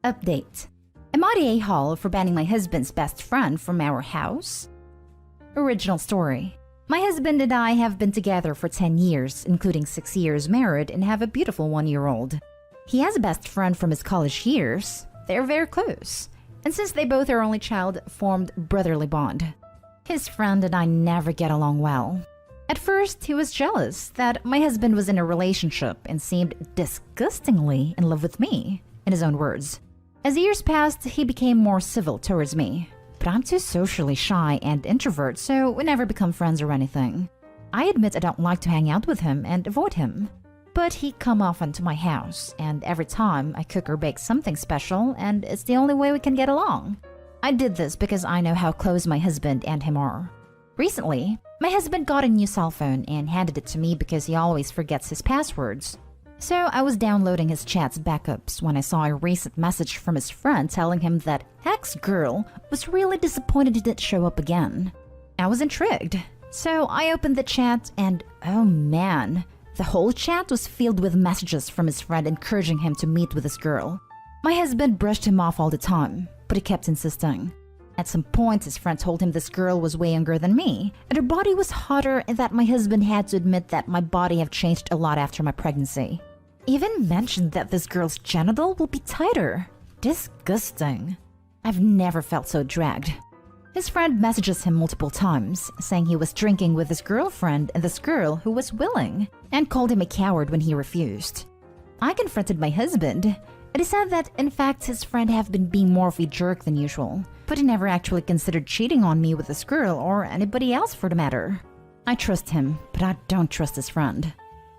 Update. Am I the a-hole for banning my husband's best friend from our house? Original story. My husband and I have been together for 10 years, including 6 years married, and have a beautiful 1-year-old. He has a best friend from his college years. They're very close. And since they both are only child, formed brotherly bond. His friend and I never get along well. At first, he was jealous that my husband was in a relationship and seemed disgustingly in love with me, in his own words. As years passed, he became more civil towards me. But I'm too socially shy and introvert, so we never become friends or anything. I admit I don't like to hang out with him and avoid him. But he come often to my house, and every time I cook or bake something special, and it's the only way we can get along. I did this because I know how close my husband and him are. Recently, my husband got a new cell phone and handed it to me because he always forgets his passwords. So I was downloading his chat's backups when I saw a recent message from his friend telling him that ex-girl was really disappointed he didn't show up again. I was intrigued, so I opened the chat and oh man, the whole chat was filled with messages from his friend encouraging him to meet with this girl. My husband brushed him off all the time, but he kept insisting. At some point, his friend told him this girl was way younger than me, and her body was hotter, and that my husband had to admit that my body have changed a lot after my pregnancy. Even mentioned that this girl's genital will be tighter. Disgusting. I've never felt so dragged. His friend messages him multiple times, saying he was drinking with his girlfriend and this girl who was willing, and called him a coward when he refused. I confronted my husband, and he said that in fact his friend have been being more of a jerk than usual, but he never actually considered cheating on me with this girl or anybody else for the matter. I trust him, but I don't trust his friend.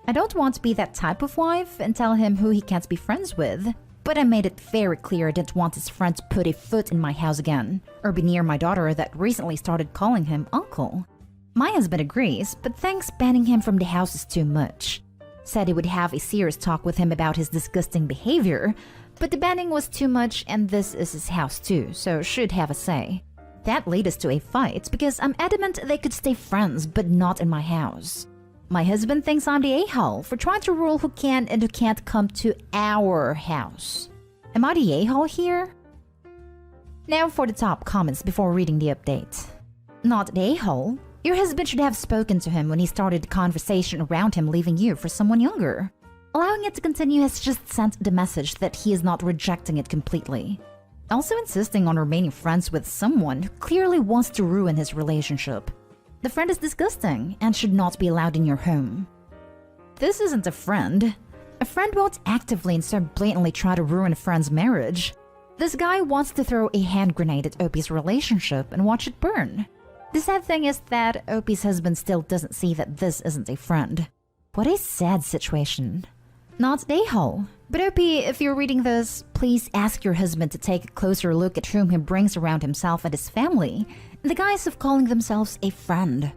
I don't want to be that type of wife and tell him who he can't be friends with, but I made it very clear I didn't want his friend to put a foot in my house again, or be near my daughter that recently started calling him uncle. My husband agrees, but thinks banning him from the house is too much. Said he would have a serious talk with him about his disgusting behavior, but the banning was too much and this is his house too, so should have a say. That led us to a fight because I'm adamant they could stay friends but not in my house. My husband thinks I'm the a-hole for trying to rule who can and who can't come to our house. Am I the a-hole here? Now for the top comments before reading the update. Not the a-hole. Your husband should have spoken to him when he started the conversation around him leaving you for someone younger. Allowing it to continue has just sent the message that he is not rejecting it completely. Also insisting on remaining friends with someone who clearly wants to ruin his relationship. The friend is disgusting and should not be allowed in your home. This isn't a friend. A friend won't actively and so blatantly try to ruin a friend's marriage. This guy wants to throw a hand grenade at Opie's relationship and watch it burn. The sad thing is that Opie's husband still doesn't see that this isn't a friend. What a sad situation. Not the a-hole. But Opie, if you're reading this, please ask your husband to take a closer look at whom he brings around himself and his family in the guise of calling themselves a friend.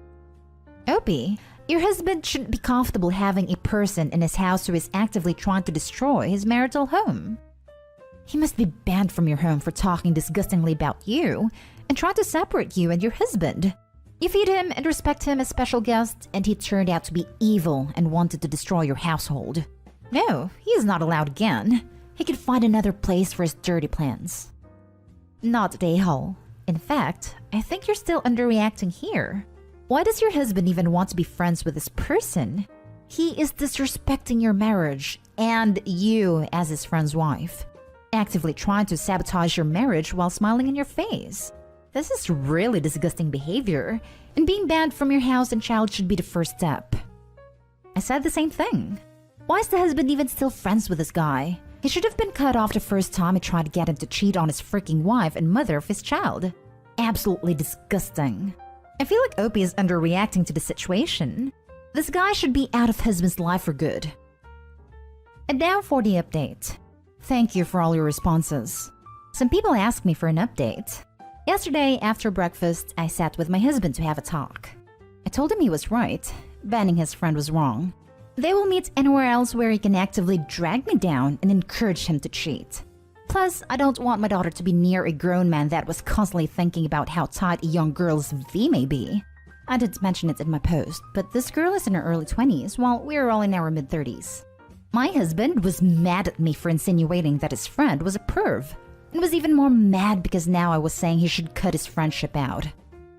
Opie, your husband shouldn't be comfortable having a person in his house who is actively trying to destroy his marital home. He must be banned from your home for talking disgustingly about you and trying to separate you and your husband. You feed him and respect him as special guest, and he turned out to be evil and wanted to destroy your household. No, he is not allowed again. He could find another place for his dirty plans. Not the a-hole. In fact, I think you're still underreacting here. Why does your husband even want to be friends with this person? He is disrespecting your marriage and you as his friend's wife. Actively trying to sabotage your marriage while smiling in your face. This is really disgusting behavior, and being banned from your house and child should be the first step. I said the same thing. Why is the husband even still friends with this guy? He should have been cut off the first time he tried to get him to cheat on his freaking wife and mother of his child. Absolutely disgusting. I feel like Opie is underreacting to the situation. This guy should be out of husband's life for good. And now for the update. Thank you for all your responses. Some people asked me for an update. Yesterday, after breakfast, I sat with my husband to have a talk. I told him he was right. Banning his friend was wrong. They will meet anywhere else where he can actively drag me down and encourage him to cheat. Plus, I don't want my daughter to be near a grown man that was constantly thinking about how tight a young girl's V may be. I didn't mention it in my post, but this girl is in her early 20s while we're all in our mid-30s. My husband was mad at me for insinuating that his friend was a perv, and was even more mad because now I was saying he should cut his friendship out.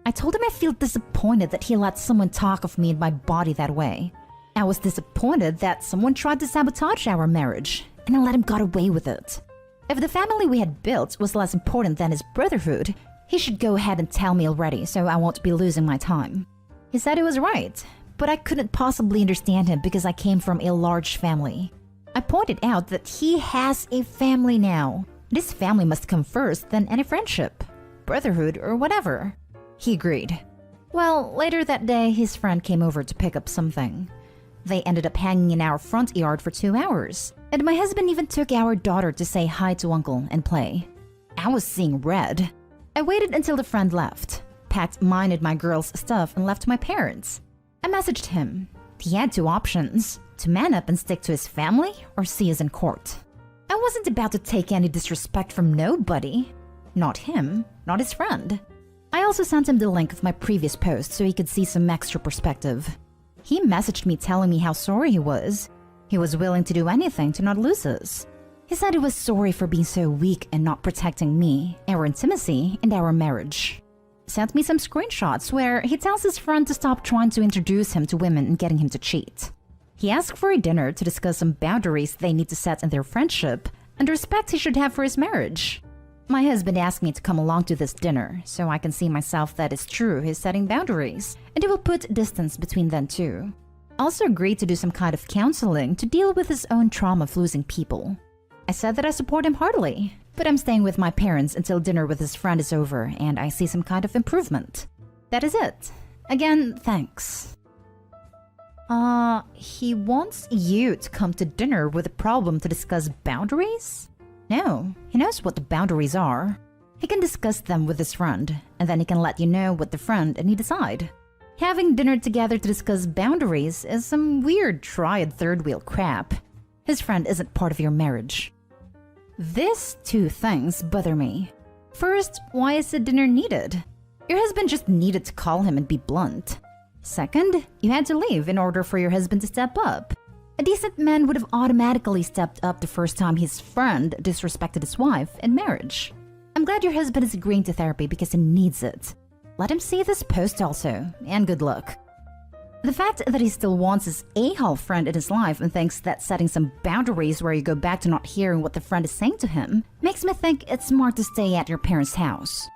I told him I feel disappointed that he let someone talk of me and my body that way. I was disappointed that someone tried to sabotage our marriage, and I let him get away with it. If the family we had built was less important than his brotherhood, he should go ahead and tell me already so I won't be losing my time. He said he was right, but I couldn't possibly understand him because I came from a large family. I pointed out that he has a family now. This family must come first than any friendship, brotherhood, or whatever. He agreed. Well, later that day, his friend came over to pick up something. They ended up hanging in our front yard for 2 hours, and my husband even took our daughter to say hi to uncle and play. I was seeing red. I waited until the friend left, packed mine and my girl's stuff, and left to my parents. I messaged him. He had 2 options: to man up and stick to his family, or see us in court. I wasn't about to take any disrespect from nobody. Not him, not his friend. I also sent him the link of my previous post so he could see some extra perspective. He messaged me telling me how sorry he was. He was willing to do anything to not lose us. He said he was sorry for being so weak and not protecting me, our intimacy, and our marriage. Sent me some screenshots where he tells his friend to stop trying to introduce him to women and getting him to cheat. He asked for a dinner to discuss some boundaries they need to set in their friendship and the respect he should have for his marriage. My husband asked me to come along to this dinner so I can see myself that it's true he's setting boundaries, and he will put distance between them too. I also agreed to do some kind of counseling to deal with his own trauma of losing people. I said that I support him heartily, but I'm staying with my parents until dinner with his friend is over and I see some kind of improvement. That is it. Again, thanks. He wants you to come to dinner with a problem to discuss boundaries? No, he knows what the boundaries are. He can discuss them with his friend, and then he can let you know what the friend and he decide. Having dinner together to discuss boundaries is some weird triad third wheel crap. His friend isn't part of your marriage. These 2 things bother me. First, why is the dinner needed? Your husband just needed to call him and be blunt. Second, you had to leave in order for your husband to step up. A decent man would have automatically stepped up the first time his friend disrespected his wife in marriage. I'm glad your husband is agreeing to therapy because he needs it. Let him see this post also, and good luck. The fact that he still wants his a-hole friend in his life and thinks that setting some boundaries where you go back to not hearing what the friend is saying to him makes me think it's smart to stay at your parents' house.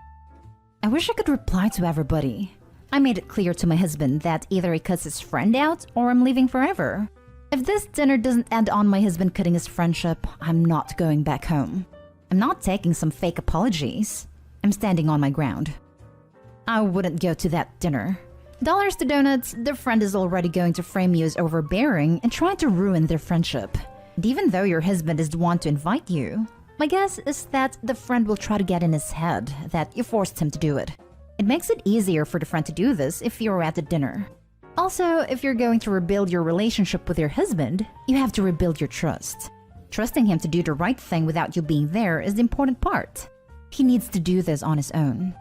I wish I could reply to everybody. I made it clear to my husband that either he cuts his friend out or I'm leaving forever. If this dinner doesn't end on my husband cutting his friendship, I'm not going back home. I'm not taking some fake apologies. I'm standing on my ground. I wouldn't go to that dinner. Dollars to donuts, their friend is already going to frame you as overbearing and trying to ruin their friendship. And even though your husband is the one to invite you, my guess is that the friend will try to get in his head that you forced him to do it. It makes it easier for the friend to do this if you're at the dinner. Also, if you're going to rebuild your relationship with your husband, you have to rebuild your trust. Trusting him to do the right thing without you being there is the important part. He needs to do this on his own.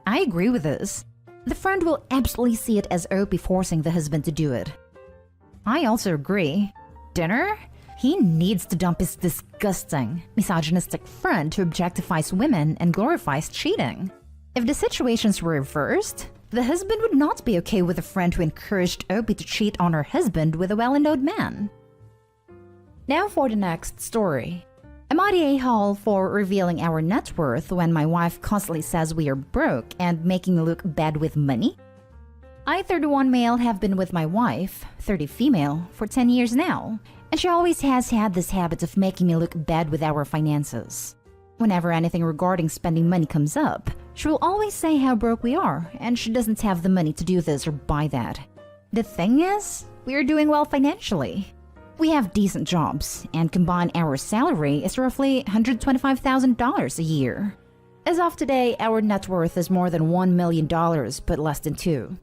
I agree with this. The friend will absolutely see it as OP forcing the husband to do it. I also agree. Dinner? He needs to dump his disgusting, misogynistic friend who objectifies women and glorifies cheating. If the situations were reversed, the husband would not be okay with a friend who encouraged Opie to cheat on her husband with a well-endowed man. Now for the next story. Am I the a-hole for revealing our net worth when my wife constantly says we are broke and making me look bad with money? I, 31 male, have been with my wife, 30 female, for 10 years now, and she always has had this habit of making me look bad with our finances. Whenever anything regarding spending money comes up, she will always say how broke we are, and she doesn't have the money to do this or buy that. The thing is, we are doing well financially. We have decent jobs, and combined our salary is roughly $125,000 a year. As of today, our net worth is more than $1 million, but less than 2.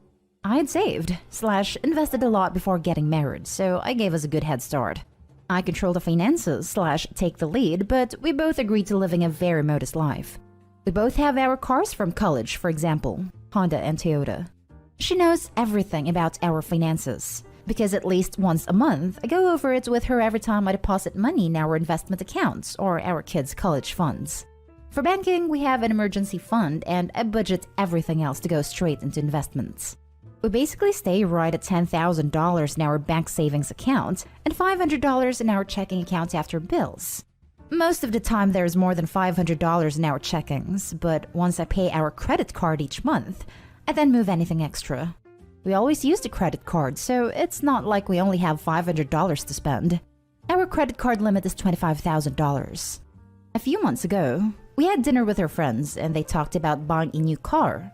I had saved/invested a lot before getting married, so I gave us a good head start. I control the finances/take the lead, but we both agreed to living a very modest life. We both have our cars from college, for example, Honda and Toyota. She knows everything about our finances, because at least once a month, I go over it with her every time I deposit money in our investment accounts or our kids' college funds. For banking, we have an emergency fund and I budget everything else to go straight into investments. We basically stay right at $10,000 in our bank savings account and $500 in our checking account after bills. Most of the time there's more than $500 in our checkings, but once I pay our credit card each month, I then move anything extra. We always use the credit card, so it's not like we only have $500 to spend. Our credit card limit is $25,000. A few months ago, we had dinner with our friends and they talked about buying a new car.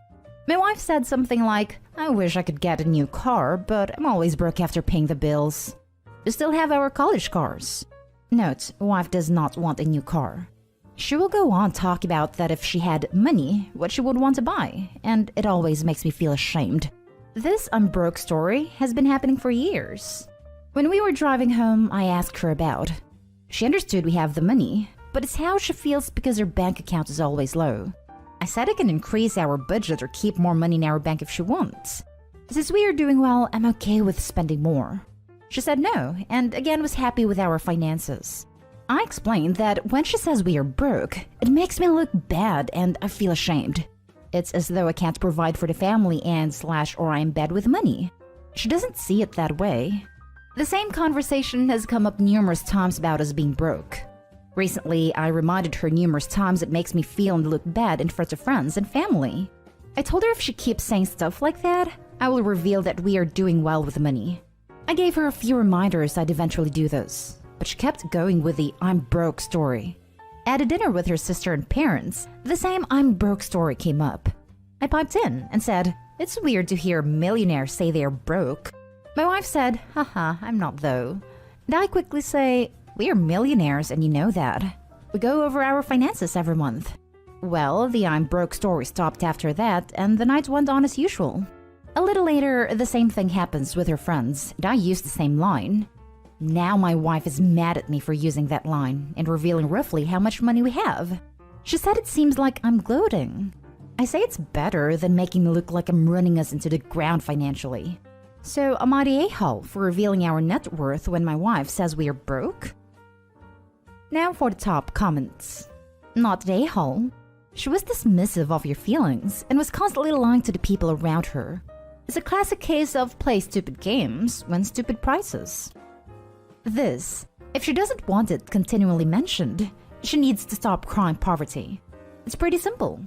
My wife said something like, "I wish I could get a new car, but I'm always broke after paying the bills. We still have our college cars." Note, wife does not want a new car. She will go on talk about that if she had money, what she would want to buy, and it always makes me feel ashamed. This "I'm broke" story has been happening for years. When we were driving home, I asked her about. She understood we have the money, but it's how she feels because her bank account is always low. I said I can increase our budget or keep more money in our bank if she wants. Since we are doing well, I'm okay with spending more. She said no, and again was happy with our finances. I explained that when she says we are broke, it makes me look bad and I feel ashamed. It's as though I can't provide for the family or I'm bad with money. She doesn't see it that way. The same conversation has come up numerous times about us being broke. Recently, I reminded her numerous times it makes me feel and look bad in front of friends and family. I told her if she keeps saying stuff like that, I will reveal that we are doing well with money. I gave her a few reminders I'd eventually do this, but she kept going with the "I'm broke" story. At a dinner with her sister and parents, the same "I'm broke" story came up. I piped in and said, "It's weird to hear millionaires say they are broke." My wife said, "Haha, I'm not though." And I quickly say, "We are millionaires and you know that. We go over our finances every month." Well, the "I'm broke" story stopped after that and the night went on as usual. A little later, the same thing happens with her friends and I use the same line. Now my wife is mad at me for using that line and revealing roughly how much money we have. She said it seems like I'm gloating. I say it's better than making me look like I'm running us into the ground financially. So am I the a-hole for revealing our net worth when my wife says we are broke? Now for the top comments. Not the a-hole. She was dismissive of your feelings and was constantly lying to the people around her. It's a classic case of play stupid games, win stupid prizes. This, if she doesn't want it continually mentioned, she needs to stop crying poverty. It's pretty simple.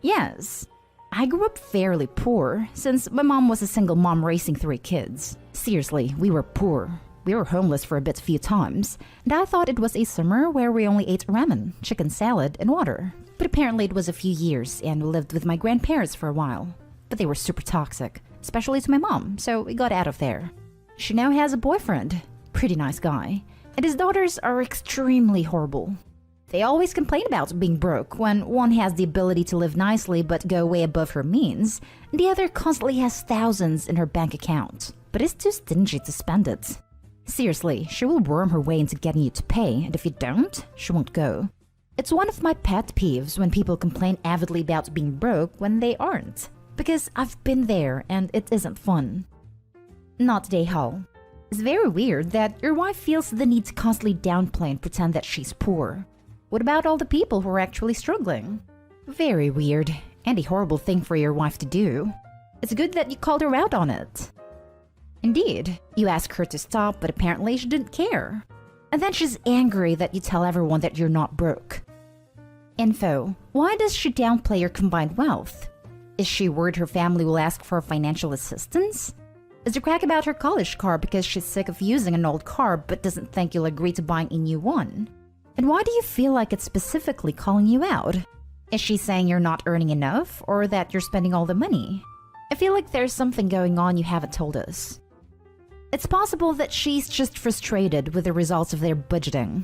Yes, I grew up fairly poor since my mom was a single mom raising 3 kids. Seriously, we were poor. We were homeless for a few times, and I thought it was a summer where we only ate ramen, chicken salad, and water. But apparently it was a few years and we lived with my grandparents for a while. But they were super toxic, especially to my mom, so we got out of there. She now has a boyfriend. Pretty nice guy, and his daughters are extremely horrible. They always complain about being broke when one has the ability to live nicely but go way above her means, and the other constantly has thousands in her bank account, but is too stingy to spend it. Seriously, she will worm her way into getting you to pay, and if you don't, she won't go. It's one of my pet peeves when people complain avidly about being broke when they aren't, because I've been there and it isn't fun. Not the a-hole. It's very weird that your wife feels the need to constantly downplay and pretend that she's poor. What about all the people who are actually struggling? Very weird, and a horrible thing for your wife to do. It's good that you called her out on it. Indeed, you asked her to stop, but apparently she didn't care. And then she's angry that you tell everyone that you're not broke. Info: why does she downplay your combined wealth? Is she worried her family will ask for financial assistance? Is the crack about her college car because she's sick of using an old car but doesn't think you'll agree to buying a new one? And why do you feel like it's specifically calling you out? Is she saying you're not earning enough or that you're spending all the money? I feel like there's something going on you haven't told us. It's possible that she's just frustrated with the results of their budgeting.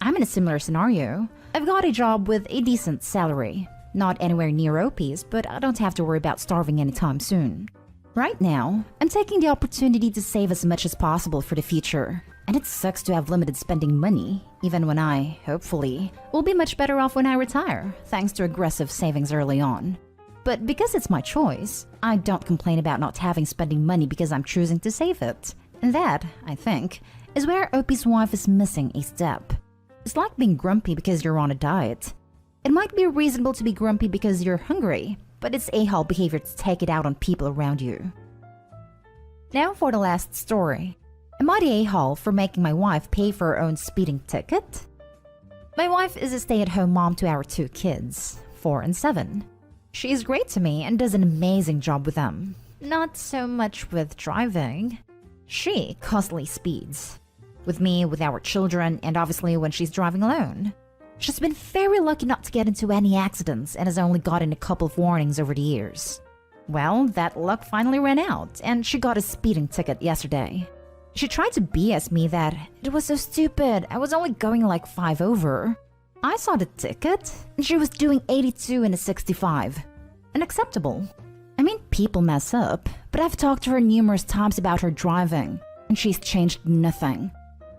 I'm in a similar scenario. I've got a job with a decent salary. Not anywhere near OP's, but I don't have to worry about starving anytime soon. Right now, I'm taking the opportunity to save as much as possible for the future. And it sucks to have limited spending money, even when I, hopefully, will be much better off when I retire, thanks to aggressive savings early on. But because it's my choice, I don't complain about not having spending money because I'm choosing to save it. And that, I think, is where OP's wife is missing a step. It's like being grumpy because you're on a diet. It might be reasonable to be grumpy because you're hungry, but it's a-hole behavior to take it out on people around you. Now for the last story. Am I the a-hole for making my wife pay for her own speeding ticket? My wife is a stay-at-home mom to our 2 kids, 4 and 7. She is great to me and does an amazing job with them. Not so much with driving. She constantly speeds. With me, with our children, and obviously when she's driving alone. She's been very lucky not to get into any accidents and has only gotten a couple of warnings over the years. Well, that luck finally ran out, and she got a speeding ticket yesterday. She tried to BS me that it was so stupid, I was only going like 5 over. I saw the ticket, and she was doing 82 in a 65. Unacceptable. I mean, people mess up, but I've talked to her numerous times about her driving, and she's changed nothing.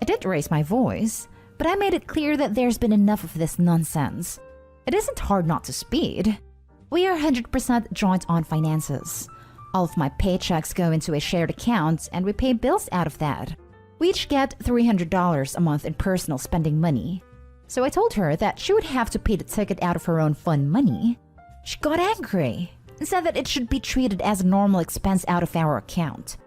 I did raise my voice, but I made it clear that there's been enough of this nonsense. It isn't hard not to speed. We are 100% joint on finances. All of my paychecks go into a shared account and we pay bills out of that. We each get $300 a month in personal spending money. So I told her that she would have to pay the ticket out of her own fun money. She got angry and said that it should be treated as a normal expense out of our account.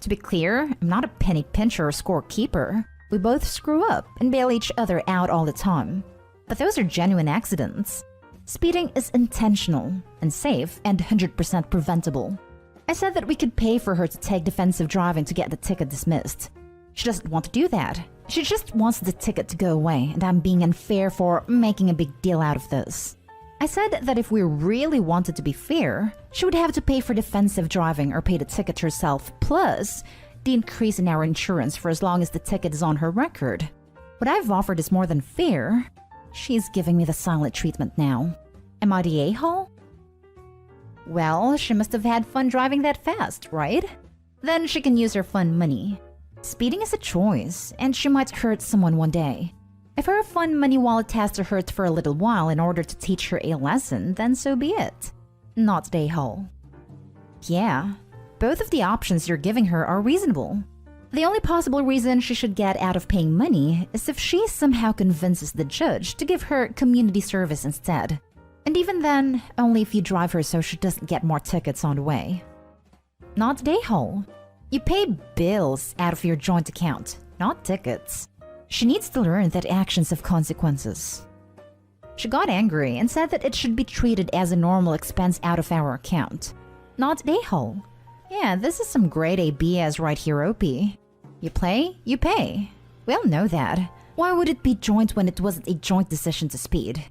To be clear, I'm not a penny pincher or scorekeeper. We both screw up and bail each other out all the time. But those are genuine accidents. Speeding is intentional, unsafe, and 100% preventable. I said that we could pay for her to take defensive driving to get the ticket dismissed. She doesn't want to do that. She just wants the ticket to go away, and I'm being unfair for making a big deal out of this. I said that if we really wanted to be fair, she would have to pay for defensive driving or pay the ticket herself, plus the increase in our insurance for as long as the ticket is on her record. What I've offered is more than fair. She's giving me the silent treatment now. Am I the a-hole? Well, she must have had fun driving that fast, right? Then she can use her fun money. Speeding is a choice, and she might hurt someone one day. If her fun money wallet has to hurt for a little while in order to teach her a lesson, then so be it. Not the a-hole. Yeah. Both of the options you're giving her are reasonable. The only possible reason she should get out of paying money is if she somehow convinces the judge to give her community service instead. And even then, only if you drive her so she doesn't get more tickets on the way. Not the a-hole. You pay bills out of your joint account, not tickets. She needs to learn that actions have consequences. She got angry and said that it should be treated as a normal expense out of our account. Not the a-hole. Yeah, this is some grade A BS right here, OP. You play, you pay. We all know that. Why would it be joint when it wasn't a joint decision to speed?